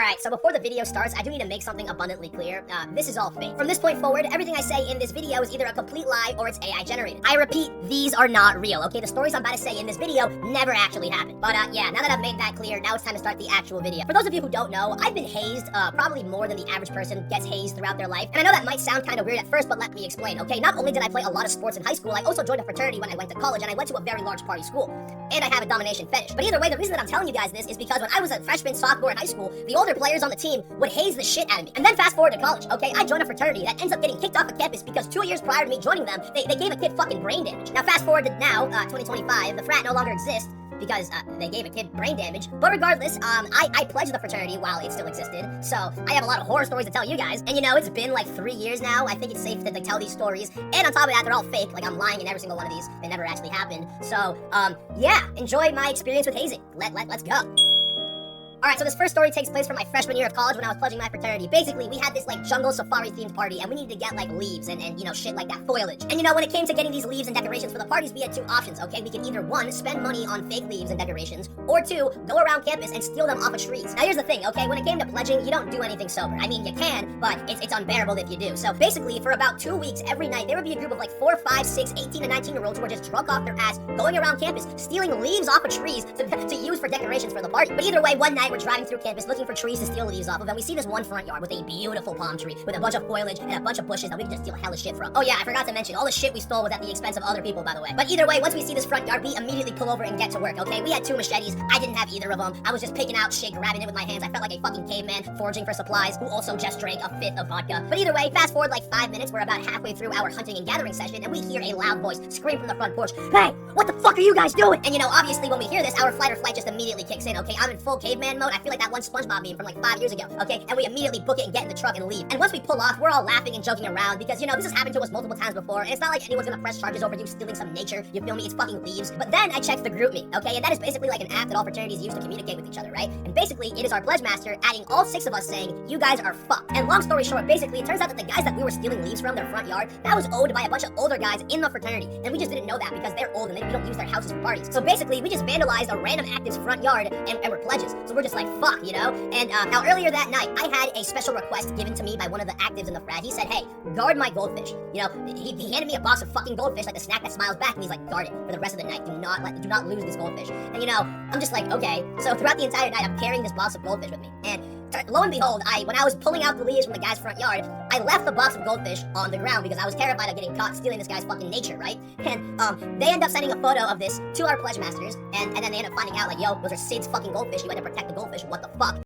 Alright, so before the video starts, I do need to make something abundantly clear. This is all fake. From this point forward, everything I say in this video is either a complete lie or it's AI generated. I repeat, these are not real, okay? The stories I'm about to say in this video never actually happened. But yeah, now that I've made that clear, now it's time to start the actual video. For those of you who don't know, I've been hazed probably more than the average person gets hazed throughout their life. And I know that might sound kind of weird at first, but let me explain, okay? Not only did I play a lot of sports in high school, I also joined a fraternity when I went to college, and I went to a very large party school. And I have a domination fetish. But either way, the reason that I'm telling you guys this is because when I was a freshman, sophomore in high school, the older players on the team would haze the shit out of me. And then fast forward to college, okay? I joined a fraternity that ends up getting kicked off of campus because 2 years prior to me joining them, they gave a kid fucking brain damage. Now fast forward to now, 2025, the frat no longer exists because they gave a kid brain damage. But regardless, I pledged the fraternity while it still existed, so I have a lot of horror stories to tell you guys. And you know, it's been like 3 years now. I think it's safe to tell these stories. And on top of that, they're all fake. Like, I'm lying in every single one of these. They never actually happened. So, yeah, enjoy my experience with hazing. Let's go. Alright, so this first story takes place from my freshman year of college when I was pledging my fraternity. Basically, we had this, like, jungle safari themed party, and we needed to get, like, leaves and you know, shit like that, foliage. And, you know, when it came to getting these leaves and decorations for the parties, we had two options, okay? We could either, one, spend money on fake leaves and decorations, or two, go around campus and steal them off of trees. Now, here's the thing, okay? When it came to pledging, you don't do anything sober. I mean, you can, but it's unbearable if you do. So, basically, for about 2 weeks, every night, there would be a group of, like, 4, 5, 6, 18, and 19-year-olds who were just drunk off their ass, going around campus, stealing leaves off of trees to use for decorations for the party. But either way, one night, we're driving through campus, looking for trees to steal leaves off of, and we see this one front yard with a beautiful palm tree with a bunch of foliage and a bunch of bushes that we can just steal hella shit from. Oh yeah, I forgot to mention, all the shit we stole was at the expense of other people, by the way. But either way, once we see this front yard, we immediately pull over and get to work, okay? We had 2 machetes. I didn't have either of them. I was just picking out shit, grabbing it with my hands. I felt like a fucking caveman foraging for supplies who also just drank a fifth of vodka. But either way, fast forward like 5 minutes, we're about halfway through our hunting and gathering session, and we hear a loud voice scream from the front porch, "Hey, what the fuck are you guys doing?" And you know, obviously when we hear this, our fight or flight just immediately kicks in, okay? I'm in full caveman mode. I feel like that one SpongeBob meme from like 5 years ago, okay? And we immediately book it and get in the truck and leave. And once we pull off, we're all laughing and joking around because, you know, this has happened to us multiple times before, and it's not like anyone's gonna press charges over you stealing some nature, you feel me? It's fucking leaves. But then I checked the GroupMe, okay? And that is basically like an app that all fraternities use to communicate with each other, right? And basically, it is our pledge master adding all 6 of us saying, "You guys are fucked." And long story short, basically, it turns out that the guys that we were stealing leaves from their front yard, that was owned by a bunch of older guys in the fraternity. And we just didn't know that because they're old and we don't use their houses for parties. So basically, we just vandalized a random active's front yard and we're pledges. So we're just like, fuck, you know? And now earlier that night, I had a special request given to me by one of the actives in the frat. He said, "Hey, guard my goldfish." You know, he handed me a box of fucking goldfish, like the snack that smiles back, and he's like, "Guard it for the rest of the night. Do not lose this goldfish." And you know, I'm just like, okay. So throughout the entire night, I'm carrying this box of goldfish with me. And lo and behold, when I was pulling out the leaves from the guy's front yard, I left the box of goldfish on the ground because I was terrified of getting caught stealing this guy's fucking nature, right? And they end up sending a photo of this to our pledge masters, and then they end up finding out like, yo, those are Sid's fucking goldfish. He went to protect the goldfish. What the fuck?